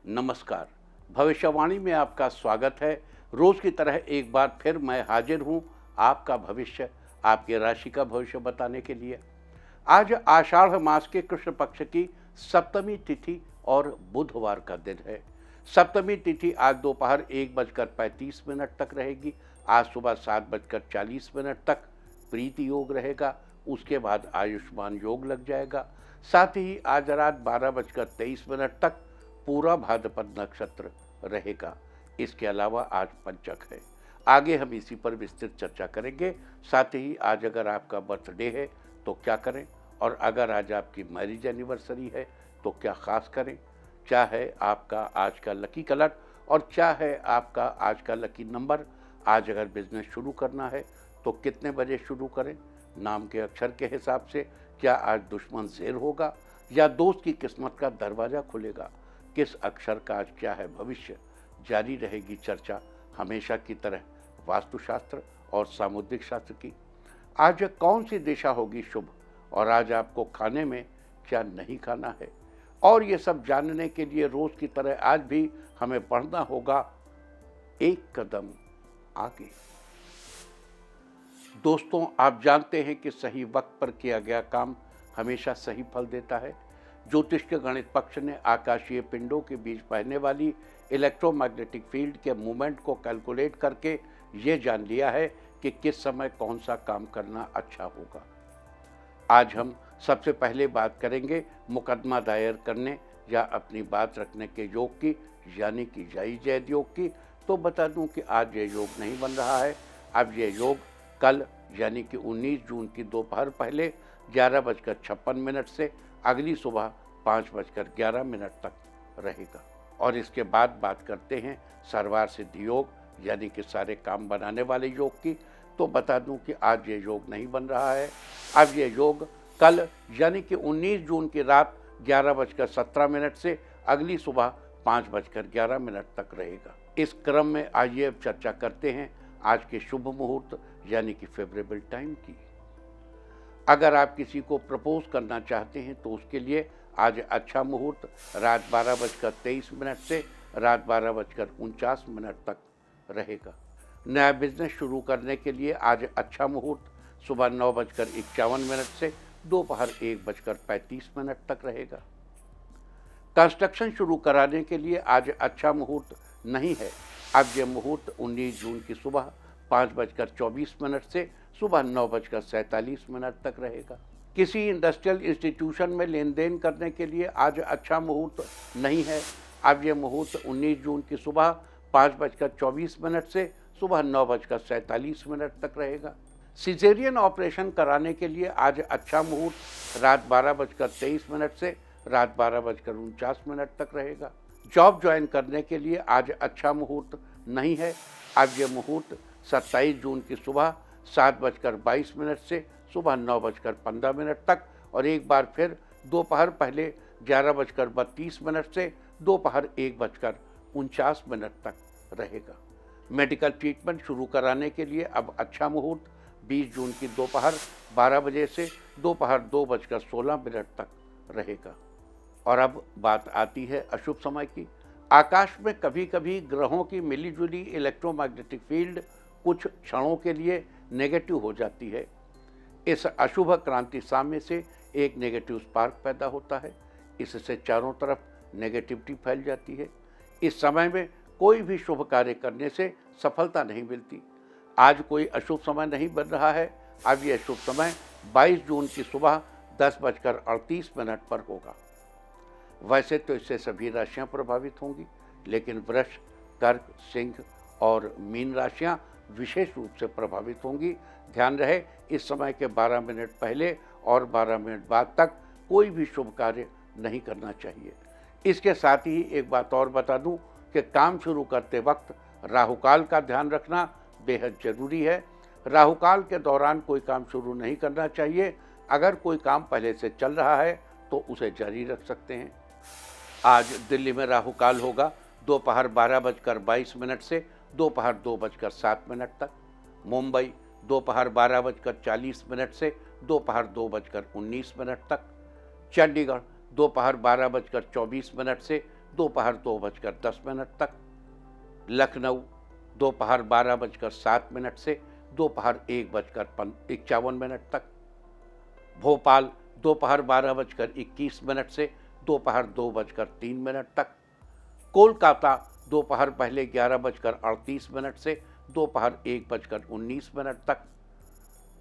नमस्कार। भविष्यवाणी में आपका स्वागत है। रोज की तरह एक बार फिर मैं हाजिर हूं आपका भविष्य, आपकी राशि का भविष्य बताने के लिए। आज आषाढ़ मास के कृष्ण पक्ष की सप्तमी तिथि और बुधवार का दिन है। सप्तमी तिथि आज दोपहर 1:35 तक रहेगी। आज सुबह 7:40 तक प्रीति योग रहेगा। उसके बाद आयुष्मान योग लग जाएगा। साथ ही आज रात 12:23 तक पूरा भाद्रपद नक्षत्र रहेगा। इसके अलावा आज पंचक है। आगे हम इसी पर विस्तृत चर्चा करेंगे। साथ ही आज अगर आपका बर्थडे है तो क्या करें, और अगर आज आपकी मैरिज एनिवर्सरी है तो क्या खास करें, क्या है आपका आज का लकी कलर और क्या है आपका आज का लकी नंबर। आज अगर बिजनेस शुरू करना है तो कितने बजे शुरू करें, नाम के अक्षर के हिसाब से क्या आज दुश्मन ज़ेर होगा या दोस्त की किस्मत का दरवाज़ा खुलेगा, किस अक्षर का आज क्या है भविष्य। जारी रहेगी चर्चा हमेशा की तरह वास्तुशास्त्र और सामुद्रिक शास्त्र की। आज कौन सी दिशा होगी शुभ और आज आपको खाने में क्या नहीं खाना है, और ये सब जानने के लिए रोज की तरह आज भी हमें बढ़ना होगा एक कदम आगे। दोस्तों, आप जानते हैं कि सही वक्त पर किया गया काम हमेशा सही फल देता है। ज्योतिष के गणित पक्ष ने आकाशीय पिंडों के बीच बहने वाली इलेक्ट्रोमैग्नेटिक फील्ड के मूवमेंट को कैलकुलेट करके ये जान लिया है कि किस समय कौन सा काम करना अच्छा होगा। आज हम सबसे पहले बात करेंगे मुकदमा दायर करने या अपनी बात रखने के योग की, यानी कि जय जैद योग की। तो बता दूं कि आज ये योग नहीं बन रहा है। अब ये योग कल यानी कि 19 जून की दोपहर पहले 11:56 से अगली सुबह 5:11 तक रहेगा। और इसके बाद बात करते हैं सर्वार सिद्धि योग यानी कि सारे काम बनाने वाले योग की। तो बता दूं कि आज ये योग नहीं बन रहा है। अब ये योग कल यानी कि 19 जून की रात 11:17 से अगली सुबह 5:11 तक रहेगा। इस क्रम में आइए अब चर्चा करते हैं आज के शुभ मुहूर्त यानी कि फेवरेबल टाइम की। अगर आप किसी को प्रपोज करना चाहते हैं तो उसके लिए आज अच्छा मुहूर्त रात 12:23 से रात 12:49 तक रहेगा। नया बिजनेस शुरू करने के लिए आज अच्छा मुहूर्त सुबह 9:51 से दोपहर 1:35 तक रहेगा। कंस्ट्रक्शन शुरू कराने के लिए आज अच्छा मुहूर्त नहीं है। अब यह मुहूर्त 19 जून की सुबह 5:24 से सुबह 9:47 तक रहेगा। किसी इंडस्ट्रियल इंस्टीट्यूशन में लेन देन करने के लिए आज अच्छा मुहूर्त नहीं है। अब यह मुहूर्त 19 जून की सुबह 5:24 से सुबह 9:47 तक रहेगा। सिजेरियन ऑपरेशन कराने के लिए आज अच्छा मुहूर्त रात 12:23 से रात 12:49 तक रहेगा। जॉब ज्वाइन करने के लिए आज अच्छा मुहूर्त नहीं है। अब यह मुहूर्त 27 जून की सुबह 7:22 से सुबह 9:15 तक और एक बार फिर दोपहर पहले 11:32 से दोपहर 1:49 तक रहेगा। मेडिकल ट्रीटमेंट शुरू कराने के लिए अब अच्छा मुहूर्त 20 जून की दोपहर 12 बजे से दोपहर 2:16 तक रहेगा। और अब बात आती है अशुभ समय की। आकाश में कभी कभी ग्रहों की मिलीजुली इलेक्ट्रोमैग्नेटिक फील्ड कुछ क्षणों के लिए नेगेटिव हो जाती है। इस अशुभ क्रांति साम्य से एक नेगेटिव स्पार्क पैदा होता है। इससे चारों तरफ नेगेटिविटी फैल जाती है। इस समय में कोई भी शुभ कार्य करने से सफलता नहीं मिलती। आज कोई अशुभ समय नहीं बन रहा है। अब यह शुभ समय 22 जून की सुबह 10:38 पर होगा। वैसे तो इससे सभी राशियां प्रभावित होंगी, लेकिन वृष, कर्क, सिंह और मीन राशियां विशेष रूप से प्रभावित होंगी। ध्यान रहे, इस समय के 12 मिनट पहले और 12 मिनट बाद तक कोई भी शुभ कार्य नहीं करना चाहिए। इसके साथ ही एक बात और बता दूं कि काम शुरू करते वक्त राहुकाल का ध्यान रखना बेहद जरूरी है। राहुकाल के दौरान कोई काम शुरू नहीं करना चाहिए। अगर कोई काम पहले से चल रहा है तो उसे जारी रख सकते हैं। आज दिल्ली में राहुकाल होगा दोपहर 12:22 से दोपहर 2:07 तक। मुंबई दोपहर 12:40 से दोपहर 2:19 तक। चंडीगढ़ दोपहर 12:24 से दोपहर 2:10 तक, लखनऊ दोपहर 12:07 से दोपहर 1:51 तक, भोपाल दोपहर 12:21 से दोपहर 2:03 तक, कोलकाता दोपहर पहले 11:38 से दोपहर 1:19 तक,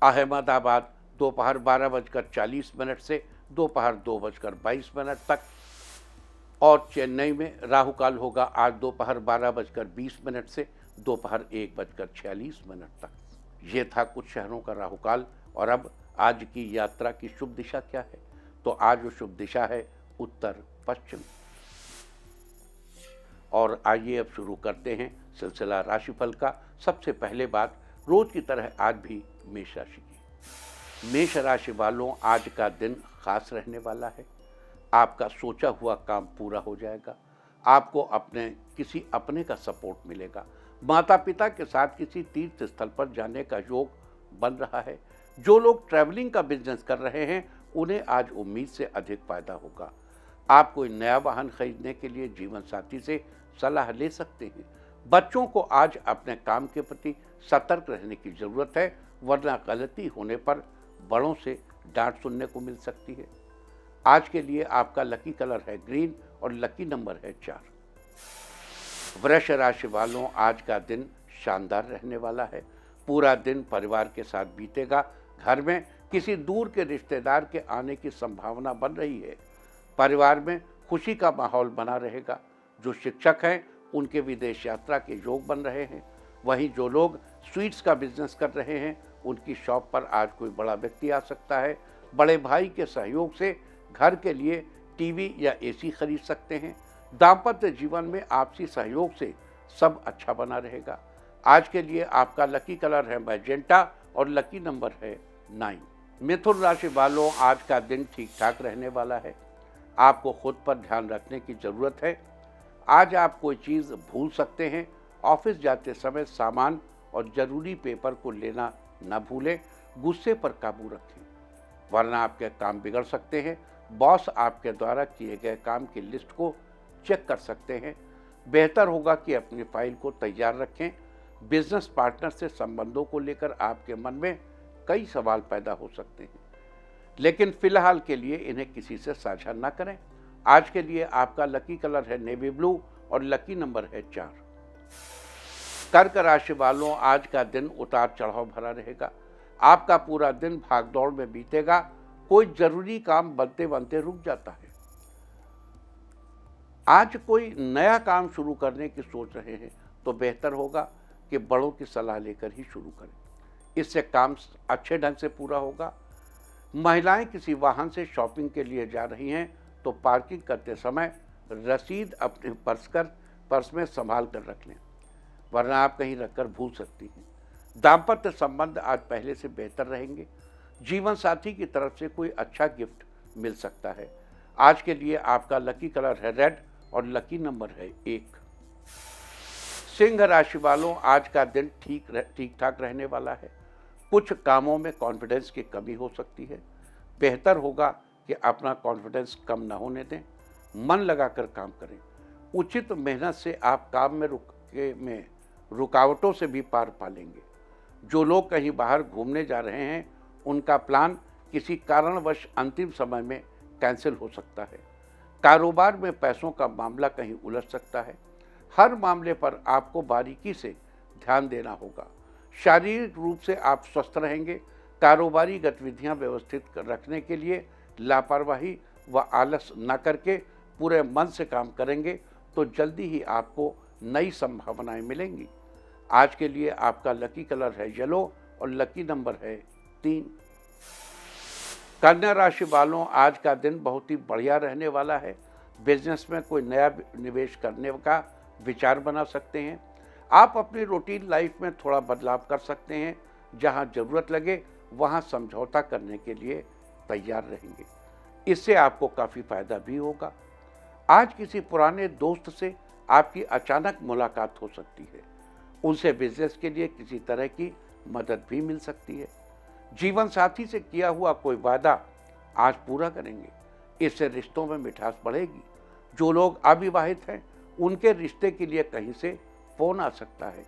अहमदाबाद दोपहर 12:40 से दोपहर 2:22 तक, और चेन्नई में राहु काल होगा आज दोपहर 12:20 से दोपहर 1:46 तक। ये था कुछ शहरों का राहु काल। और अब आज की यात्रा की शुभ दिशा क्या है? तो आज वो शुभ दिशा है उत्तर पश्चिम। और आइए अब शुरू करते हैं सिलसिला राशिफल का। सबसे पहले बात रोज की तरह आज भी मेष राशि की। मेष राशि वालों, आज का दिन खास रहने वाला है। आपका सोचा हुआ काम पूरा हो जाएगा। आपको किसी अपने का सपोर्ट मिलेगा। माता पिता के साथ किसी तीर्थ स्थल पर जाने का योग बन रहा है। जो लोग ट्रैवलिंग का बिजनेस कर रहे हैं उन्हें आज उम्मीद से अधिक फायदा होगा। आप कोई नया वाहन खरीदने के लिए जीवन साथी से सलाह ले सकते हैं। बच्चों को आज अपने काम के प्रति सतर्क रहने की जरूरत है, वरना गलती होने पर बड़ों से डांट सुनने को मिल सकती है। आज के लिए आपका लकी कलर है ग्रीन और लकी नंबर है 4। वृष राशि वालों, आज का दिन शानदार रहने वाला है। पूरा दिन परिवार के साथ बीतेगा। घर में किसी दूर के रिश्तेदार के आने की संभावना बन रही है। परिवार में खुशी का माहौल बना रहेगा। जो शिक्षक हैं उनके विदेश यात्रा के योग बन रहे हैं। वहीं जो लोग स्वीट्स का बिजनेस कर रहे हैं उनकी शॉप पर आज कोई बड़ा व्यक्ति आ सकता है। बड़े भाई के सहयोग से घर के लिए टीवी या एसी खरीद सकते हैं। दाम्पत्य जीवन में आपसी सहयोग से सब अच्छा बना रहेगा। आज के लिए आपका लकी कलर है मैजेंटा और लकी नंबर है 9। मिथुन राशि वालों, आज का दिन ठीक ठाक रहने वाला है। आपको खुद पर ध्यान रखने की जरूरत है। आज आप कोई चीज़ भूल सकते हैं। ऑफिस जाते समय सामान और जरूरी पेपर को लेना न भूलें। गुस्से पर काबू रखें, वरना आपके काम बिगड़ सकते हैं। बॉस आपके द्वारा किए गए काम की लिस्ट को चेक कर सकते हैं। बेहतर होगा कि अपनी फाइल को तैयार रखें। बिजनेस पार्टनर से संबंधों को लेकर आपके मन में कई सवाल पैदा हो सकते हैं, लेकिन फिलहाल के लिए इन्हें किसी से साझा न करें। आज के लिए आपका लकी कलर है नेवी ब्लू और लकी नंबर है 4। कर्क राशि वालों, आज का दिन उतार चढ़ाव भरा रहेगा। आपका पूरा दिन भागदौड़ में बीतेगा। कोई जरूरी काम बनते बनते रुक जाता है। आज कोई नया काम शुरू करने की सोच रहे हैं तो बेहतर होगा कि बड़ों की सलाह लेकर ही शुरू करें। इससे काम अच्छे ढंग से पूरा होगा। महिलाएं किसी वाहन से शॉपिंग के लिए जा रही हैं तो पार्किंग करते समय रसीद अपने पर्स में संभाल कर रख लें, वरना आप कहीं रखकर भूल सकती हैं। दाम्पत्य संबंध आज पहले से बेहतर रहेंगे। जीवन साथी की तरफ से कोई अच्छा गिफ्ट मिल सकता है। आज के लिए आपका लकी कलर है रेड और लकी नंबर है 1। सिंह राशि वालों, आज का दिन ठीक ठाक रहने वाला है। कुछ कामों में कॉन्फिडेंस की कमी हो सकती है। बेहतर होगा कि अपना कॉन्फिडेंस कम न होने दें। मन लगाकर काम करें। उचित मेहनत से आप काम में रुकावटों से भी पार पा लेंगे। जो लोग कहीं बाहर घूमने जा रहे हैं उनका प्लान किसी कारणवश अंतिम समय में कैंसिल हो सकता है। कारोबार में पैसों का मामला कहीं उलझ सकता है। हर मामले पर आपको बारीकी से ध्यान देना होगा। शारीरिक रूप से आप स्वस्थ रहेंगे। कारोबारी गतिविधियां व्यवस्थित रखने के लिए लापरवाही व आलस न करके पूरे मन से काम करेंगे तो जल्दी ही आपको नई संभावनाएं मिलेंगी। आज के लिए आपका लकी कलर है येलो और लकी नंबर है 3। कन्या राशि वालों, आज का दिन बहुत ही बढ़िया रहने वाला है। बिजनेस में कोई नया निवेश करने का विचार बना सकते हैं। आप अपनी रूटीन लाइफ में थोड़ा बदलाव कर सकते हैं। जहां जरूरत लगे वहां समझौता करने के लिए तैयार रहेंगे। इससे आपको काफ़ी फायदा भी होगा। आज किसी पुराने दोस्त से आपकी अचानक मुलाकात हो सकती है। उनसे बिजनेस के लिए किसी तरह की मदद भी मिल सकती है। जीवन साथी से किया हुआ कोई वादा आज पूरा करेंगे। इससे रिश्तों में मिठास बढ़ेगी। जो लोग अविवाहित हैं उनके रिश्ते के लिए कहीं से फोन आ सकता है।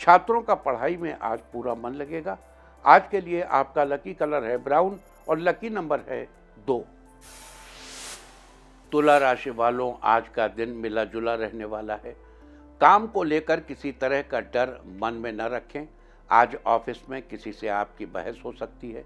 छात्रों का पढ़ाई में आज पूरा मन लगेगा। आज के लिए आपका लकी कलर है ब्राउन और लकी नंबर है 2। तुला राशि वालों, आज का दिन मिला जुला रहने वाला है। काम को लेकर किसी तरह का डर मन में न रखें। आज ऑफिस में किसी से आपकी बहस हो सकती है।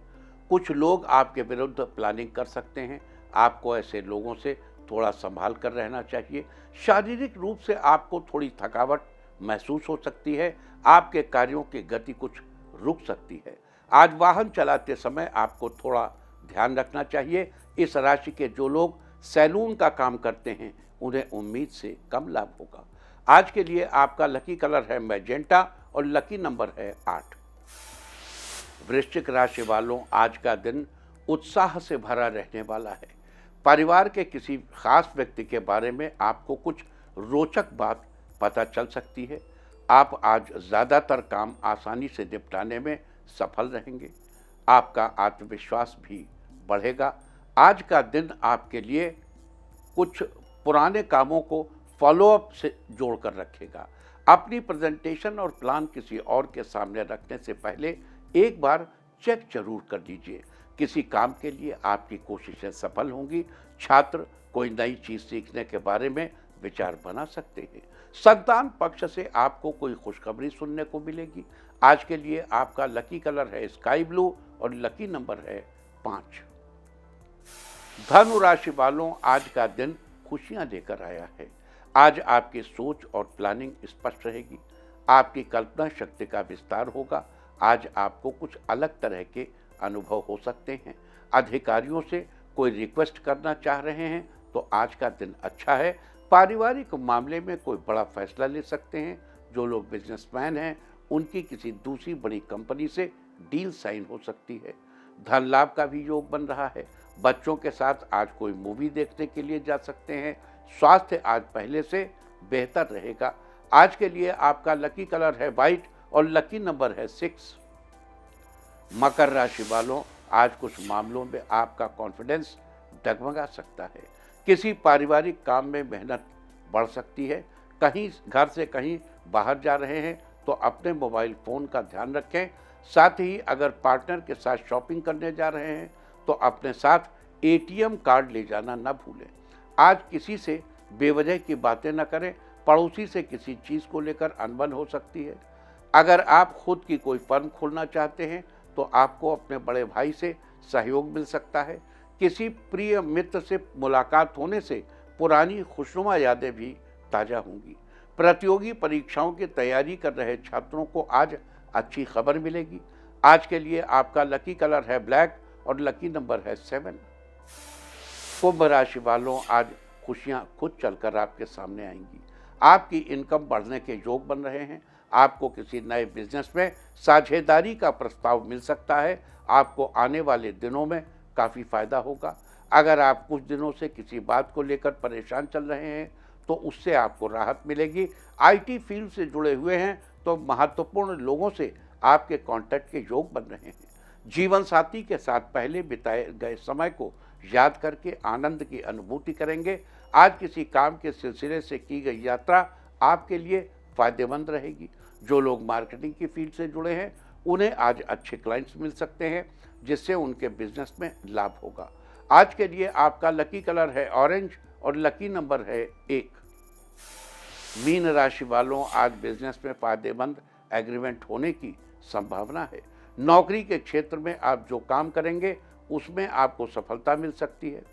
कुछ लोग आपके विरुद्ध प्लानिंग कर सकते हैं। आपको ऐसे लोगों से थोड़ा संभाल कर रहना चाहिए। शारीरिक रूप से आपको थोड़ी थकावट महसूस हो सकती है। आपके कार्यों की गति कुछ रुक सकती है। आज वाहन चलाते समय आपको थोड़ा ध्यान रखना चाहिए। इस राशि के जो लोग सैलून का काम करते हैं उन्हें उम्मीद से कम लाभ होगा। आज के लिए आपका लकी कलर है मैजेंटा और लकी नंबर है 8। वृश्चिक राशि वालों, आज का दिन उत्साह से भरा रहने वाला है। परिवार के किसी खास व्यक्ति के बारे में आपको कुछ रोचक बात पता चल सकती है। आप आज ज़्यादातर काम आसानी से निपटाने में सफल रहेंगे। आपका आत्मविश्वास भी बढ़ेगा। आज का दिन आपके लिए कुछ पुराने कामों को फॉलोअप से जोड़कर रखेगा। अपनी प्रेजेंटेशन और प्लान किसी और के सामने रखने से पहले एक बार चेक जरूर कर लीजिए। किसी काम के लिए आपकी कोशिशें सफल होंगी। छात्र कोई नई चीज सीखने के बारे में विचार बना सकते हैं। संतान पक्ष से आपको कोई खुशखबरी सुनने को मिलेगी। आज के लिए आपका लकी कलर है स्काई ब्लू और लकी नंबर है 5। धनु राशि वालों, आज का दिन खुशियां लेकर आया है। आज आपकी सोच और प्लानिंग स्पष्ट रहेगी। आपकी कल्पना शक्ति का विस्तार होगा। आज आपको कुछ अलग तरह के अनुभव हो सकते हैं। अधिकारियों से कोई रिक्वेस्ट करना चाह रहे हैं तो आज का दिन अच्छा है। पारिवारिक मामले में कोई बड़ा फैसला ले सकते हैं। जो लोग बिजनेसमैन हैं उनकी किसी दूसरी बड़ी कंपनी से डील साइन हो सकती है। धन लाभ का भी योग बन रहा है। बच्चों के साथ आज कोई मूवी देखने के लिए जा सकते हैं। स्वास्थ्य आज पहले से बेहतर रहेगा। आज के लिए आपका लकी कलर है वाइट और लकी नंबर है 6। मकर राशि वालों, आज कुछ मामलों में आपका कॉन्फिडेंस डगमगा सकता है। किसी पारिवारिक काम में मेहनत बढ़ सकती है। कहीं घर से कहीं बाहर जा रहे हैं तो अपने मोबाइल फ़ोन का ध्यान रखें। साथ ही अगर पार्टनर के साथ शॉपिंग करने जा रहे हैं तो अपने साथ एटीएम कार्ड ले जाना न भूलें। आज किसी से बेवजह की बातें न करें। पड़ोसी से किसी चीज़ को लेकर अनबन हो सकती है। अगर आप खुद की कोई फर्म खोलना चाहते हैं तो आपको अपने बड़े भाई से सहयोग मिल सकता है। किसी प्रिय मित्र से मुलाकात होने से पुरानी खुशनुमा यादें भी ताज़ा होंगी। प्रतियोगी परीक्षाओं की तैयारी कर रहे छात्रों को आज अच्छी खबर मिलेगी। आज के लिए आपका लकी कलर है ब्लैक और लकी नंबर है 7। कुंभ राशि वालों, आज खुशियां खुद चलकर आपके सामने आएंगी। आपकी इनकम बढ़ने के योग बन रहे हैं। आपको किसी नए बिजनेस में साझेदारी का प्रस्ताव मिल सकता है। आपको आने वाले दिनों में काफ़ी फायदा होगा। अगर आप कुछ दिनों से किसी बात को लेकर परेशान चल रहे हैं तो उससे आपको राहत मिलेगी। आईटी फील्ड से जुड़े हुए हैं तो महत्वपूर्ण लोगों से आपके कांटेक्ट के योग बन रहे हैं। जीवन साथी के साथ पहले बिताए गए समय को याद करके आनंद की अनुभूति करेंगे। आज किसी काम के सिलसिले से की गई यात्रा आपके लिए फायदेमंद रहेगी। जो लोग मार्केटिंग की फील्ड से जुड़े हैं उन्हें आज अच्छे क्लाइंट्स मिल सकते हैं जिससे उनके बिजनेस में लाभ होगा। आज के लिए आपका लकी कलर है ऑरेंज और लकी नंबर है 1। मीन राशि वालों, आज बिजनेस में फायदेमंद एग्रीमेंट होने की संभावना है। नौकरी के क्षेत्र में आप जो काम करेंगे उसमें आपको सफलता मिल सकती है।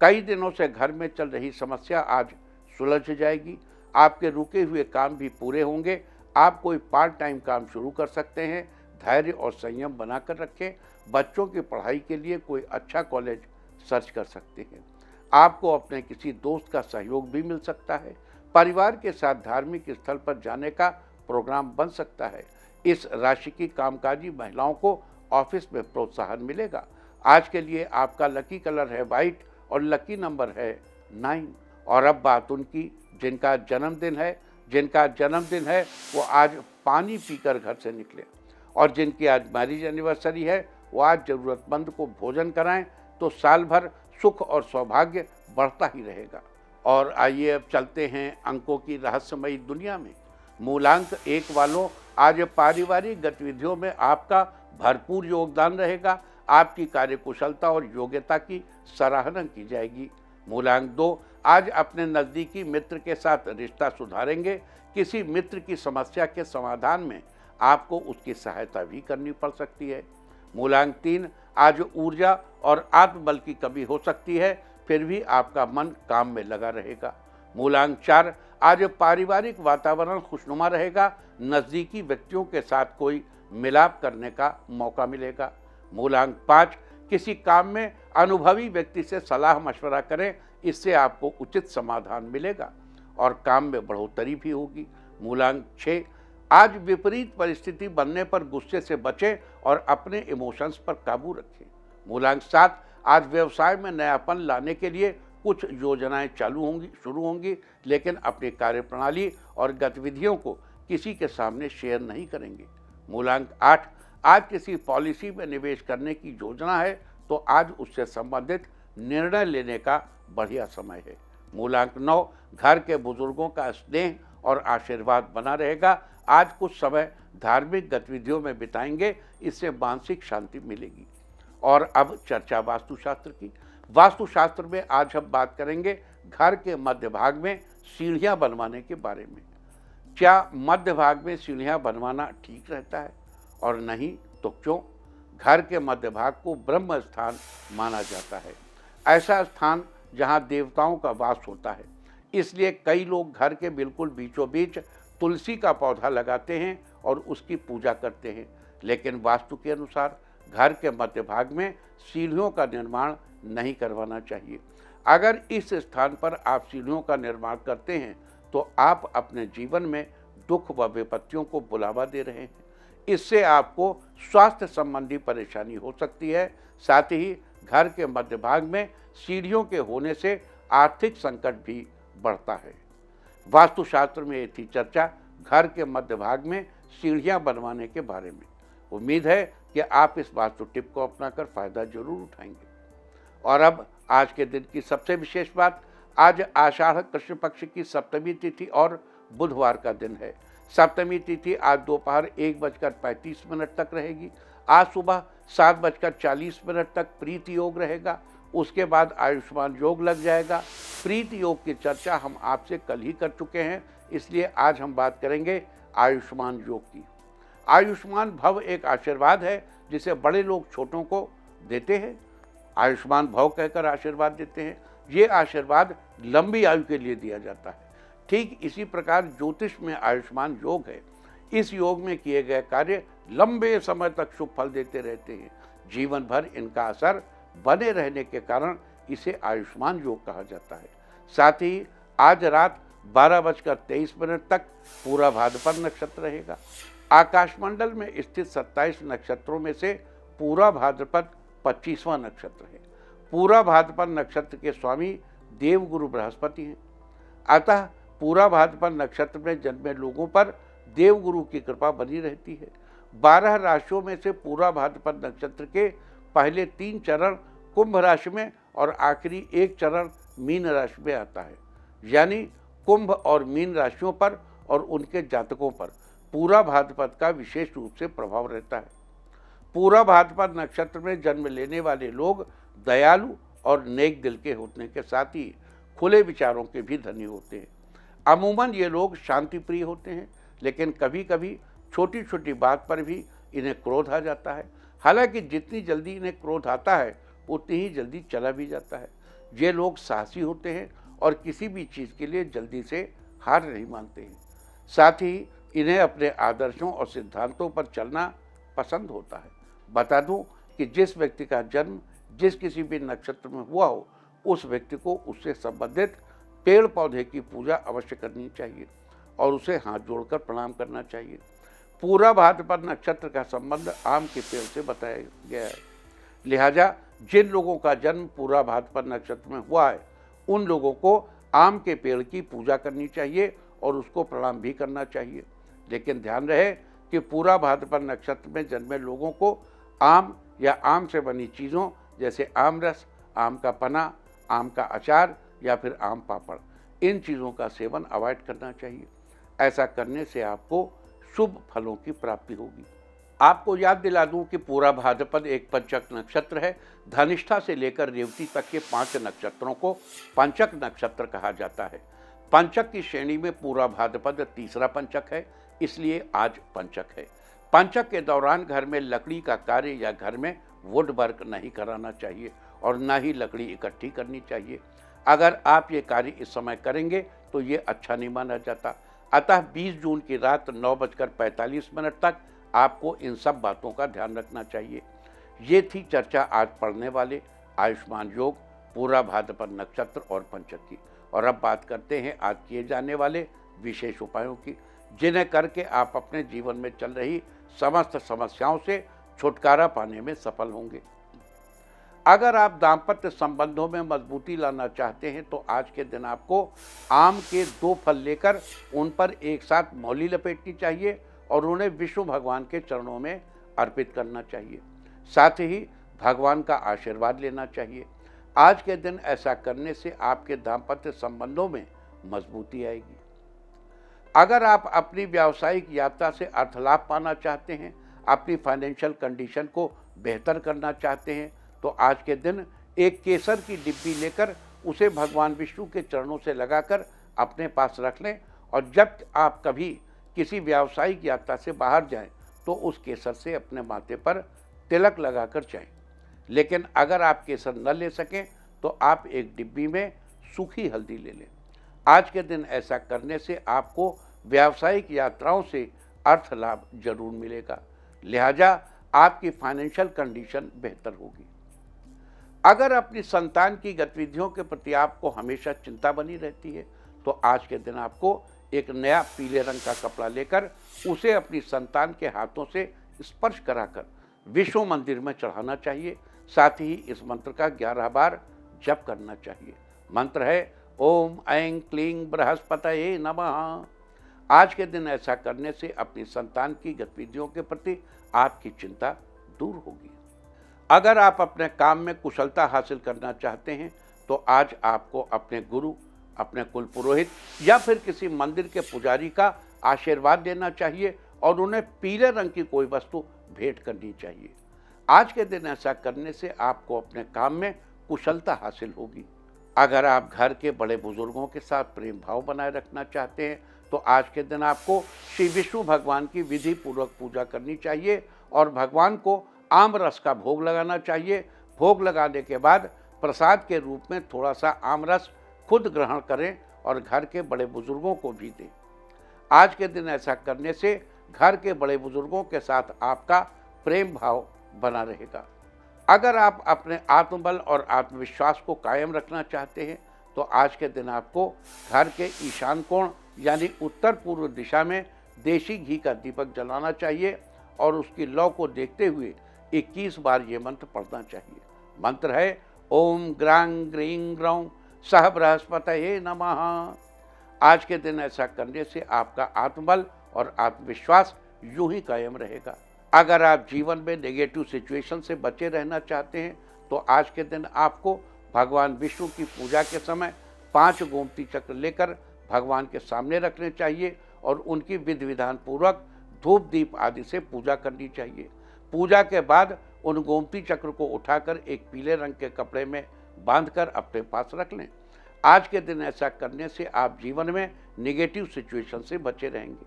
कई दिनों से घर में चल रही समस्या आज सुलझ जाएगी। आपके रुके हुए काम भी पूरे होंगे। आप कोई पार्ट टाइम काम शुरू कर सकते हैं। धैर्य और संयम बनाकर रखें। बच्चों की पढ़ाई के लिए कोई अच्छा कॉलेज सर्च कर सकते हैं। आपको अपने किसी दोस्त का सहयोग भी मिल सकता है। परिवार के साथ धार्मिक स्थल पर जाने का प्रोग्राम बन सकता है। इस राशि की कामकाजी महिलाओं को ऑफिस में प्रोत्साहन मिलेगा। आज के लिए आपका लकी कलर है वाइट और लकी नंबर है 9। और अब बात उनकी जिनका जन्मदिन है वो आज पानी पीकर घर से निकले। और जिनकी आज मैरिज एनिवर्सरी है वो आज ज़रूरतमंद को भोजन कराएं तो साल भर सुख और सौभाग्य बढ़ता ही रहेगा। और आइए अब चलते हैं अंकों की रहस्यमयी दुनिया में। मूलांक 1 वालों, आज पारिवारिक गतिविधियों में आपका भरपूर योगदान रहेगा। आपकी कार्यकुशलता और योग्यता की सराहना की जाएगी। मूलांक 2, आज अपने नज़दीकी मित्र के साथ रिश्ता सुधारेंगे। किसी मित्र की समस्या के समाधान में आपको उसकी सहायता भी करनी पड़ सकती है। मूलांक 3, आज ऊर्जा और आत्मबल की कमी हो सकती है, फिर भी आपका मन काम में लगा रहेगा। मूलांक 4, आज पारिवारिक वातावरण खुशनुमा रहेगा। नज़दीकी व्यक्तियों के साथ कोई मिलाप करने का मौका मिलेगा। मूलांक 5, किसी काम में अनुभवी व्यक्ति से सलाह मशवरा करें, इससे आपको उचित समाधान मिलेगा और काम में बढ़ोतरी भी होगी। मूलांक 6, आज विपरीत परिस्थिति बनने पर गुस्से से बचें और अपने इमोशंस पर काबू रखें। मूलांक 7, आज व्यवसाय में नयापन लाने के लिए कुछ योजनाएं शुरू होंगी, लेकिन अपनी कार्यप्रणाली और गतिविधियों को किसी के सामने शेयर नहीं करेंगे। मूलांक 8, आज किसी पॉलिसी में निवेश करने की योजना है तो आज उससे संबंधित निर्णय लेने का बढ़िया समय है। मूलांक 9, घर के बुजुर्गों का स्नेह और आशीर्वाद बना रहेगा। आज कुछ समय धार्मिक गतिविधियों में बिताएंगे, इससे मानसिक शांति मिलेगी। और अब चर्चा वास्तुशास्त्र की। वास्तुशास्त्र में आज हम बात करेंगे घर के मध्य भाग में सीढ़ियां बनवाने के बारे में। क्या मध्य भाग में सीढ़ियां बनवाना ठीक रहता है और नहीं तो क्यों? घर के मध्य भाग को ब्रह्म स्थान माना जाता है, ऐसा स्थान जहां देवताओं का वास होता है। इसलिए कई लोग घर के बिल्कुल बीचों बीच तुलसी का पौधा लगाते हैं और उसकी पूजा करते हैं। लेकिन वास्तु के अनुसार घर के मध्य भाग में सीढ़ियों का निर्माण नहीं करवाना चाहिए। अगर इस स्थान पर आप सीढ़ियों का निर्माण करते हैं तो आप अपने जीवन में दुख व विपत्तियों को बुलावा दे रहे हैं। इससे आपको स्वास्थ्य संबंधी परेशानी हो सकती है। साथ ही घर के मध्य भाग में सीढ़ियों के होने से आर्थिक संकट भी बढ़ता है। वास्तुशास्त्र में ये थी चर्चा घर के मध्य भाग में सीढ़ियां बनवाने के बारे में। उम्मीद है कि आप इस वास्तु टिप को अपनाकर फायदा जरूर उठाएंगे। और अब आज के दिन की सबसे विशेष बात, आज आषाढ़ कृष्ण पक्ष की सप्तमी तिथि और बुधवार का दिन है। सप्तमी तिथि आज दोपहर 1:35 तक रहेगी। आज सुबह 7:40 तक प्रीति योग रहेगा। उसके बाद आयुष्मान योग लग जाएगा। प्रीति योग की चर्चा हम आपसे कल ही कर चुके हैं, इसलिए आज हम बात करेंगे आयुष्मान योग की। आयुष्मान भव एक आशीर्वाद है जिसे बड़े लोग छोटों को देते हैं। आयुष्मान भव कहकर आशीर्वाद देते हैं। ये आशीर्वाद लंबी आयु के लिए दिया जाता है। ठीक इसी प्रकार ज्योतिष में आयुष्मान योग है। इस योग में किए गए कार्य लंबे समय तक शुभ फल देते रहते हैं। जीवन भर इनका असर बने रहने के कारण इसे आयुष्मान योग कहा जाता है। साथ ही आज रात 12:23 तक पूरा भाद्रपद नक्षत्र रहेगा। आकाशमंडल में स्थित 27 नक्षत्रों में से पूरा भाद्रपद 25वां नक्षत्र है। पूरा भाद्रपद नक्षत्र के स्वामी देवगुरु बृहस्पति हैं। अतः पूरा भाद्रपद नक्षत्र में जन्मे लोगों पर देवगुरु की कृपा बनी रहती है। 12 राशियों में से पूरा भाद्रपद नक्षत्र के पहले 3 चरण कुंभ राशि में और आखिरी 1 चरण मीन राशि में आता है। यानी कुंभ और मीन राशियों पर और उनके जातकों पर पूरा भाद्रपद का विशेष रूप से प्रभाव रहता है। पूरा भाद्रपद नक्षत्र में जन्म लेने वाले लोग दयालु और नेक दिल के होने के साथ ही खुले विचारों के भी धनी होते हैं। अमूमन ये लोग शांति प्रिय होते हैं, लेकिन कभी कभी छोटी छोटी बात पर भी इन्हें क्रोध आ जाता है। हालांकि जितनी जल्दी इन्हें क्रोध आता है उतनी ही जल्दी चला भी जाता है। ये लोग साहसी होते हैं और किसी भी चीज़ के लिए जल्दी से हार नहीं मानते हैं। साथ ही इन्हें अपने आदर्शों और सिद्धांतों पर चलना पसंद होता है। बता दूं कि जिस व्यक्ति का जन्म जिस किसी भी नक्षत्र में हुआ हो, उस व्यक्ति को उससे संबंधित पेड़ पौधे की पूजा अवश्य करनी चाहिए और उसे हाथ जोड़कर प्रणाम करना चाहिए। पूरा भाद्रपद नक्षत्र का संबंध आम के पेड़ से बताया गया है। लिहाजा जिन लोगों का जन्म पूरा भाद्रपद नक्षत्र में हुआ है, उन लोगों को आम के पेड़ की पूजा करनी चाहिए और उसको प्रणाम भी करना चाहिए। लेकिन ध्यान रहे कि पूरा भाद्रपद नक्षत्र में जन्मे लोगों को आम या आम से बनी चीज़ों जैसे आम रस, आम का पना, आम का अचार या फिर आम पापड़, इन चीज़ों का सेवन अवॉइड करना चाहिए। ऐसा करने से आपको शुभ फलों की प्राप्ति होगी। आपको याद दिला दूं कि पूरा भाद्रपद एक पंचक नक्षत्र है। धनिष्ठा से लेकर रेवती तक के 5 नक्षत्रों को पंचक नक्षत्र कहा जाता है। पंचक की श्रेणी में पूरा भाद्रपद तीसरा पंचक है, इसलिए आज पंचक है। पंचक के दौरान घर में लकड़ी का कार्य या घर में वुड वर्क नहीं कराना चाहिए और न ही लकड़ी इकट्ठी करनी चाहिए। अगर आप ये कार्य इस समय करेंगे तो ये अच्छा नहीं माना जाता। अतः 20 जून की रात 9:45 तक आपको इन सब बातों का ध्यान रखना चाहिए। ये थी चर्चा आज पढ़ने वाले आयुष्मान योग, पूरा भाद्रपद नक्षत्र और पंचक की। और अब बात करते हैं आज किए जाने वाले विशेष उपायों की, जिन्हें करके आप अपने जीवन में चल रही समस्त समस्याओं से छुटकारा पाने में सफल होंगे। अगर आप दाम्पत्य संबंधों में मजबूती लाना चाहते हैं तो आज के दिन आपको आम के 2 फल लेकर उन पर एक साथ मौली लपेटनी चाहिए और उन्हें विष्णु भगवान के चरणों में अर्पित करना चाहिए। साथ ही भगवान का आशीर्वाद लेना चाहिए। आज के दिन ऐसा करने से आपके दाम्पत्य संबंधों में मजबूती आएगी। अगर आप अपनी व्यावसायिक यात्रा से अर्थ लाभ पाना चाहते हैं, अपनी फाइनेंशियल कंडीशन को बेहतर करना चाहते हैं, तो आज के दिन एक केसर की डिब्बी लेकर उसे भगवान विष्णु के चरणों से लगाकर अपने पास रख लें और जब आप कभी किसी व्यावसायिक यात्रा से बाहर जाएं तो उस केसर से अपने माथे पर तिलक लगाकर जाएं। लेकिन अगर आप केसर न ले सकें तो आप एक डिब्बी में सूखी हल्दी ले लें। आज के दिन ऐसा करने से आपको व्यावसायिक यात्राओं से अर्थ लाभ जरूर मिलेगा, लिहाजा आपकी फाइनेंशियल कंडीशन बेहतर होगी। अगर अपनी संतान की गतिविधियों के प्रति आपको हमेशा चिंता बनी रहती है तो आज के दिन आपको एक नया पीले रंग का कपड़ा लेकर उसे अपनी संतान के हाथों से स्पर्श कराकर विष्णु मंदिर में चढ़ाना चाहिए। साथ ही इस मंत्र का 11 बार जप करना चाहिए। मंत्र है ओम ऐं क्लीं बृहस्पतये नमः। आज के दिन ऐसा करने से अपनी संतान की गतिविधियों के प्रति आपकी चिंता दूर होगी। अगर आप अपने काम में कुशलता हासिल करना चाहते हैं तो आज आपको अपने गुरु, अपने कुल पुरोहित या फिर किसी मंदिर के पुजारी का आशीर्वाद लेना चाहिए और उन्हें पीले रंग की कोई वस्तु भेंट करनी चाहिए। आज के दिन ऐसा करने से आपको अपने काम में कुशलता हासिल होगी। अगर आप घर के बड़े बुजुर्गों के साथ प्रेम भाव बनाए रखना चाहते हैं तो आज के दिन आपको श्री विष्णु भगवान की विधि पूर्वक पूजा करनी चाहिए और भगवान को आम रस का भोग लगाना चाहिए। भोग लगाने के बाद प्रसाद के रूप में थोड़ा सा आम रस खुद ग्रहण करें और घर के बड़े बुजुर्गों को भी दें। आज के दिन ऐसा करने से घर के बड़े बुजुर्गों के साथ आपका प्रेम भाव बना रहेगा। अगर आप अपने आत्मबल और आत्मविश्वास को कायम रखना चाहते हैं तो आज के दिन आपको घर के ईशान कोण यानी उत्तर पूर्व दिशा में देशी घी का दीपक जलाना चाहिए और उसकी लौ को देखते हुए 21 बार ये मंत्र पढ़ना चाहिए। मंत्र है ओम ग्रां ग्रीं ग्रौं सह बृहस्पतये नमः। आज के दिन ऐसा करने से आपका आत्मबल और आत्मविश्वास यूं ही कायम रहेगा। अगर आप जीवन में नेगेटिव सिचुएशन से बचे रहना चाहते हैं तो आज के दिन आपको भगवान विष्णु की पूजा के समय 5 गोमती चक्र लेकर भगवान के सामने रखने चाहिए और उनकी विधि विधान पूर्वक धूप दीप आदि से पूजा करनी चाहिए। पूजा के बाद उन गोमती चक्र को उठाकर एक पीले रंग के कपड़े में बांधकर अपने पास रख लें। आज के दिन ऐसा करने से आप जीवन में निगेटिव सिचुएशन से बचे रहेंगे।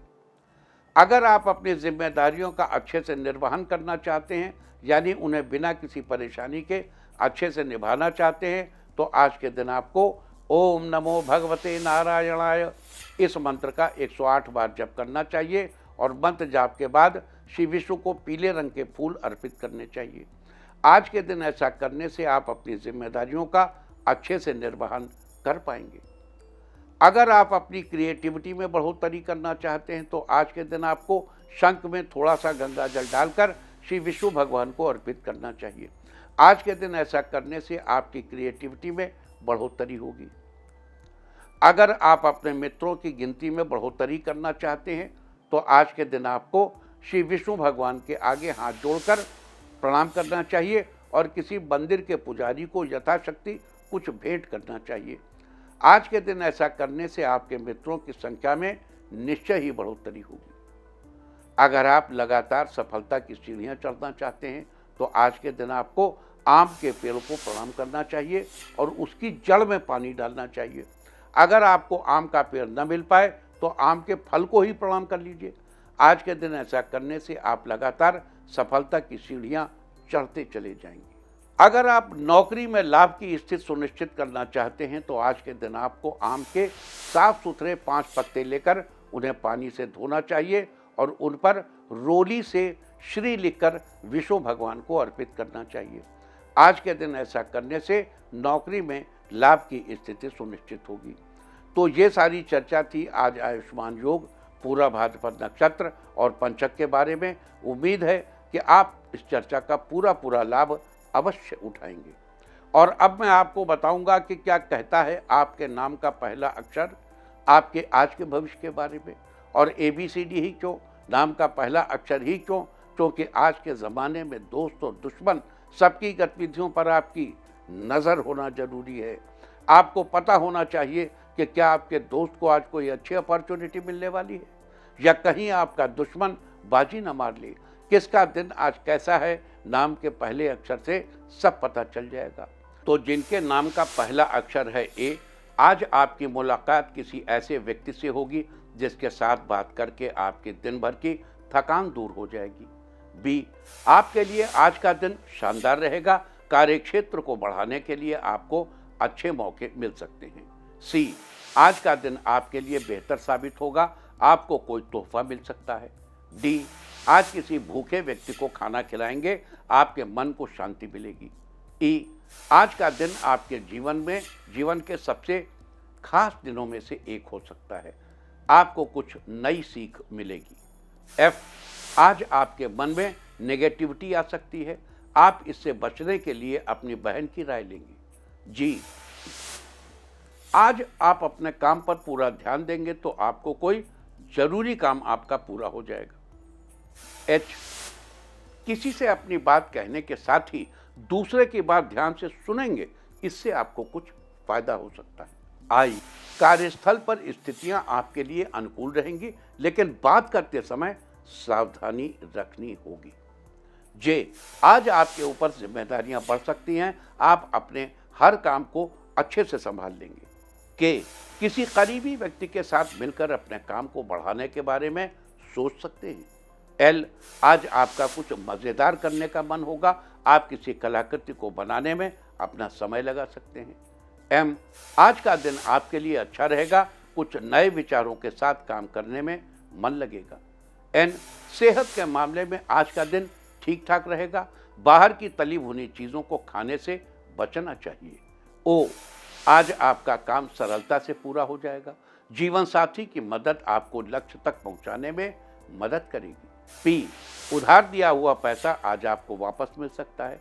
अगर आप अपनी जिम्मेदारियों का अच्छे से निर्वहन करना चाहते हैं यानी उन्हें बिना किसी परेशानी के अच्छे से निभाना चाहते हैं तो आज के दिन आपको ओम नमो भगवते नारायणाय इस मंत्र का 108 बार जप करना चाहिए और मंत्र जाप के बाद श्री विष्णु को पीले रंग के फूल अर्पित करने चाहिए। आज के दिन ऐसा करने से आप अपनी जिम्मेदारियों का अच्छे से निर्वहन कर पाएंगे। अगर आप अपनी क्रिएटिविटी में बढ़ोतरी करना चाहते हैं तो आज के दिन आपको शंख में थोड़ा सा गंगा जल डालकर श्री विष्णु भगवान को अर्पित करना चाहिए। आज के दिन ऐसा करने से आपकी क्रिएटिविटी में बढ़ोतरी होगी। अगर आप अपने मित्रों की गिनती में बढ़ोतरी करना चाहते हैं तो आज के दिन आपको श्री विष्णु भगवान के आगे हाथ जोड़कर प्रणाम करना चाहिए और किसी मंदिर के पुजारी को यथाशक्ति कुछ भेंट करना चाहिए। आज के दिन ऐसा करने से आपके मित्रों की संख्या में निश्चय ही बढ़ोतरी होगी। अगर आप लगातार सफलता की सीढ़ियां चढ़ना चाहते हैं तो आज के दिन आपको आम के पेड़ को प्रणाम करना चाहिए और उसकी जड़ में पानी डालना चाहिए। अगर आपको आम का पेड़ न मिल पाए तो आम के फल को ही प्रणाम कर लीजिए। आज के दिन ऐसा करने से आप लगातार सफलता की सीढ़ियां चढ़ते चले जाएंगे। अगर आप नौकरी में लाभ की स्थिति सुनिश्चित करना चाहते हैं तो आज के दिन आपको आम के साफ सुथरे 5 पत्ते लेकर उन्हें पानी से धोना चाहिए और उन पर रोली से श्री लिखकर विष्णु भगवान को अर्पित करना चाहिए। आज के दिन ऐसा करने से नौकरी में लाभ की स्थिति सुनिश्चित होगी। तो ये सारी चर्चा थी आज आयुष्मान योग, पूरा भाद्रपद नक्षत्र और पंचक के बारे में। उम्मीद है कि आप इस चर्चा का पूरा लाभ अवश्य उठाएंगे। और अब मैं आपको बताऊंगा कि क्या कहता है आपके नाम का पहला अक्षर आपके आज के भविष्य के बारे में। और ABCD ही क्यों, नाम का पहला अक्षर ही क्यों? क्योंकि आज के ज़माने में दोस्त और दुश्मन सबकी गतिविधियों पर आपकी नज़र होना जरूरी है। आपको पता होना चाहिए कि क्या आपके दोस्त को आज कोई अच्छी अपॉर्चुनिटी मिलने वाली है या कहीं आपका दुश्मन बाजी न मार ले। किसका दिन आज कैसा है, नाम के पहले अक्षर से सब पता चल जाएगा। तो जिनके नाम का पहला अक्षर है A, आज आपकी मुलाकात किसी ऐसे व्यक्ति से होगी जिसके साथ बात करके आपके दिन भर की थकान दूर हो जाएगी। B, आपके लिए आज का दिन शानदार रहेगा। कार्यक्षेत्र को बढ़ाने के लिए आपको अच्छे मौके मिल सकते हैं। C, आज का दिन आपके लिए बेहतर साबित होगा, आपको कोई तोहफा मिल सकता है। D, आज किसी भूखे व्यक्ति को खाना खिलाएंगे, आपके मन को शांति मिलेगी। E, आज का दिन आपके जीवन के सबसे खास दिनों में से एक हो सकता है, आपको कुछ नई सीख मिलेगी। F, आज आपके मन में नेगेटिविटी आ सकती है, आप इससे बचने के लिए अपनी बहन की राय लेंगे। G, आज आप अपने काम पर पूरा ध्यान देंगे तो आपको कोई जरूरी काम आपका पूरा हो जाएगा। H, किसी से अपनी बात कहने के साथ ही दूसरे की बात ध्यान से सुनेंगे, इससे आपको कुछ फायदा हो सकता है। I, कार्यस्थल पर स्थितियां आपके लिए अनुकूल रहेंगी, लेकिन बात करते समय सावधानी रखनी होगी। J, आज आपके ऊपर जिम्मेदारियां बढ़ सकती हैं, आप अपने हर काम को अच्छे से संभाल लेंगे। K, किसी करीबी व्यक्ति के साथ मिलकर अपने काम को बढ़ाने के बारे में सोच सकते हैं। L, आज आपका कुछ मज़ेदार करने का मन होगा, आप किसी कलाकृति को बनाने में अपना समय लगा सकते हैं। M, आज का दिन आपके लिए अच्छा रहेगा, कुछ नए विचारों के साथ काम करने में मन लगेगा। N, सेहत के मामले में आज का दिन ठीक ठाक रहेगा, बाहर की तली भुनी चीज़ों को खाने से बचना चाहिए। O, आज आपका काम सरलता से पूरा हो जाएगा, जीवन साथी की मदद आपको लक्ष्य तक पहुंचाने में मदद करेगी। P, उधार दिया हुआ पैसा आज आपको वापस मिल सकता है,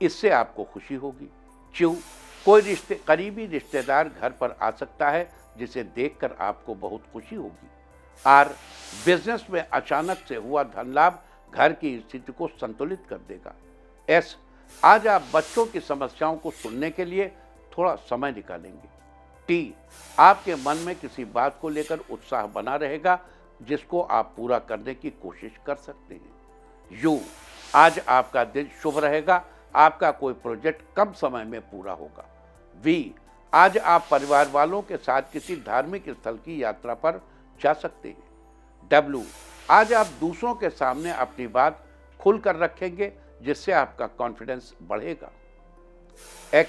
इससे आपको खुशी होगी। Q, कोई करीबी रिश्तेदार घर पर आ सकता है जिसे देखकर आपको बहुत खुशी होगी। R, बिजनेस में अचानक से हुआ धन लाभ घर की स्थिति को संतुलित कर देगा। S, आज आप बच्चों की समस्याओं को सुनने के लिए थोड़ा समय निकालेंगे। T, आपके मन में किसी बात को लेकर उत्साह बना रहेगा जिसको आप पूरा करने की कोशिश कर सकते हैं। U, आज आपका दिन शुभ रहेगा, आपका कोई प्रोजेक्ट कम समय में पूरा होगा। V, आज आप परिवार वालों के साथ किसी धार्मिक स्थल की यात्रा पर जा सकते हैं। W, आज आप दूसरों के सामने अपनी बात खुलकर रखेंगे जिससे आपका कॉन्फिडेंस बढ़ेगा। X,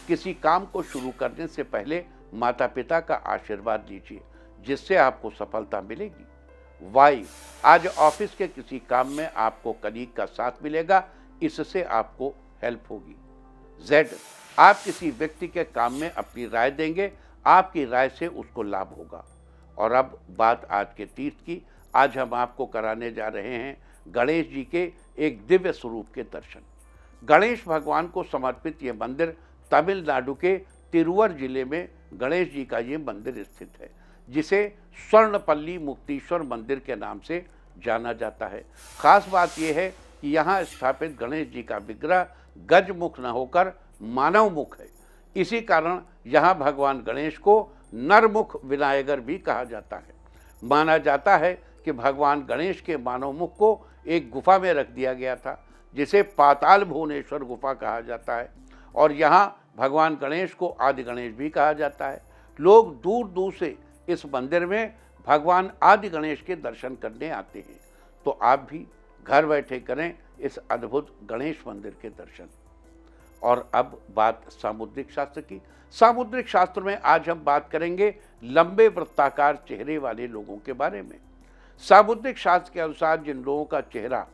किसी काम को शुरू करने से पहले माता पिता का आशीर्वाद लीजिए जिससे आपको सफलता मिलेगी। Y, आज ऑफिस के किसी काम में आपको कलीग का साथ मिलेगा, इससे आपको हेल्प होगी। Z, आप किसी व्यक्ति के काम में अपनी राय देंगे, आपकी राय से उसको लाभ होगा। और अब बात आज के तीर्थ की। आज हम आपको कराने जा रहे हैं गणेश जी के एक दिव्य स्वरूप के दर्शन। गणेश भगवान को समर्पित ये मंदिर तमिलनाडु के तिरुवर जिले में गणेश जी का ये मंदिर स्थित है, जिसे स्वर्णपल्ली मुक्तीश्वर मंदिर के नाम से जाना जाता है। खास बात यह है कि यहाँ स्थापित गणेश जी का विग्रह गजमुख न होकर मानव मुख है। इसी कारण यहाँ भगवान गणेश को नरमुख विनायगर भी कहा जाता है। माना जाता है कि भगवान गणेश के मानव मुख को एक गुफा में रख दिया गया था, जिसे पाताल भुवनेश्वर गुफा कहा जाता है, और यहाँ भगवान गणेश को आदि गणेश भी कहा जाता है। लोग दूर दूर से इस मंदिर में भगवान आदि गणेश के दर्शन करने आते हैं। तो आप भी घर बैठे करें इस अद्भुत गणेश मंदिर के दर्शन। और अब बात सामुद्रिक शास्त्र की। सामुद्रिक शास्त्र में आज हम बात करेंगे लंबे वृत्ताकार चेहरे वाले लोगों के बारे में। सामुद्रिक शास्त्र के अनुसार जिन लोगों का चेहरा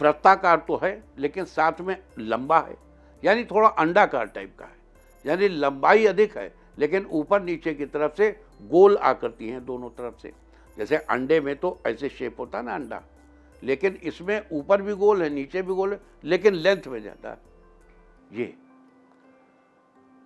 वृत्ताकार तो है लेकिन साथ में लंबा है, यानी थोड़ा अंडाकार टाइप का है, यानी लंबाई अधिक है लेकिन ऊपर नीचे की तरफ से गोल आकृति हैं दोनों तरफ से। जैसे अंडे में तो ऐसे शेप होता है ना अंडा, लेकिन इसमें ऊपर भी गोल है नीचे भी गोल है, लेकिन लेंथ में ज़्यादा है। ये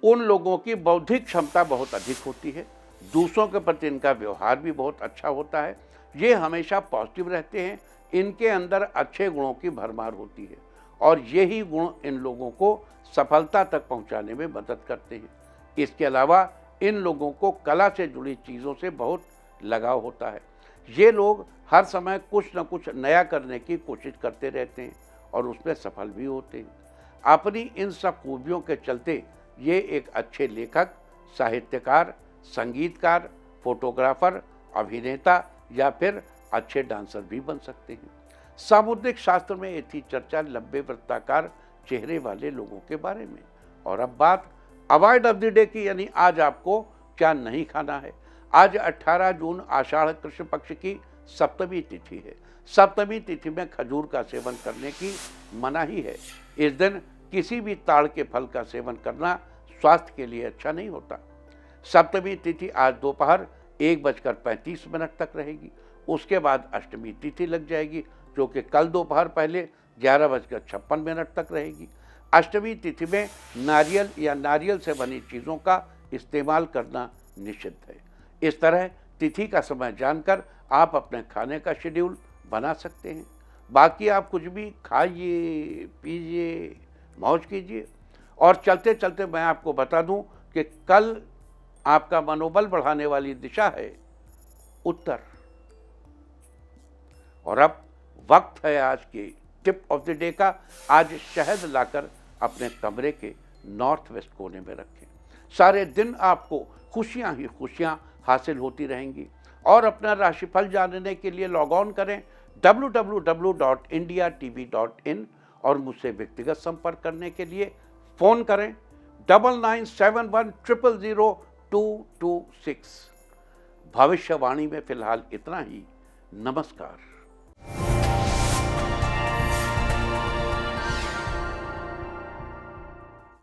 उन लोगों की बौद्धिक क्षमता बहुत अधिक होती है, दूसरों के प्रति इनका व्यवहार भी बहुत अच्छा होता है, ये हमेशा पॉजिटिव रहते हैं, इनके अंदर अच्छे गुणों की भरमार होती है और यही गुण इन लोगों को सफलता तक पहुंचाने में मदद करते हैं। इसके अलावा इन लोगों को कला से जुड़ी चीज़ों से बहुत लगाव होता है। ये लोग हर समय कुछ न कुछ नया करने की कोशिश करते रहते हैं और उसमें सफल भी होते हैं। अपनी इन सब खूबियों के चलते ये एक अच्छे लेखक, साहित्यकार, संगीतकार, फोटोग्राफर, अभिनेता या फिर अच्छे डांसर भी बन सकते हैं। सामुद्रिक शास्त्र में ये थी चर्चा लंबे वृत्ताकार चेहरे वाले लोगों के बारे में। और अब बात अवॉइड ऑफ द डे की, यानी आज आपको क्या नहीं खाना है। आज 18 जून आषाढ़ कृष्ण पक्ष की सप्तमी तिथि है। सप्तमी तिथि में खजूर का सेवन करने की मनाही है। इस दिन किसी भी ताड़ के फल का सेवन करना स्वास्थ्य के लिए अच्छा नहीं होता। सप्तमी तिथि आज दोपहर 1:35 तक रहेगी। उसके बाद अष्टमी तिथि लग जाएगी, जो कि कल दोपहर पहले 11:56 तक रहेगी। अष्टमी तिथि में नारियल या नारियल से बनी चीज़ों का इस्तेमाल करना निषिद्ध है। इस तरह तिथि का समय जानकर आप अपने खाने का शेड्यूल बना सकते हैं। बाकी आप कुछ भी खाइए, पीजिए, मौज कीजिए। और चलते चलते मैं आपको बता दूं कि कल आपका मनोबल बढ़ाने वाली दिशा है उत्तर। और अब वक्त है आज की टिप ऑफ द डे का। आज शहद लाकर अपने कमरे के नॉर्थ वेस्ट कोने में रखें। सारे दिन आपको खुशियां ही खुशियां हासिल होती रहेंगी। और अपना राशिफल जानने के लिए लॉग ऑन करें www.indiatv.in और मुझसे व्यक्तिगत संपर्क करने के लिए फ़ोन करें 9971000226। भविष्यवाणी में फिलहाल इतना ही। नमस्कार।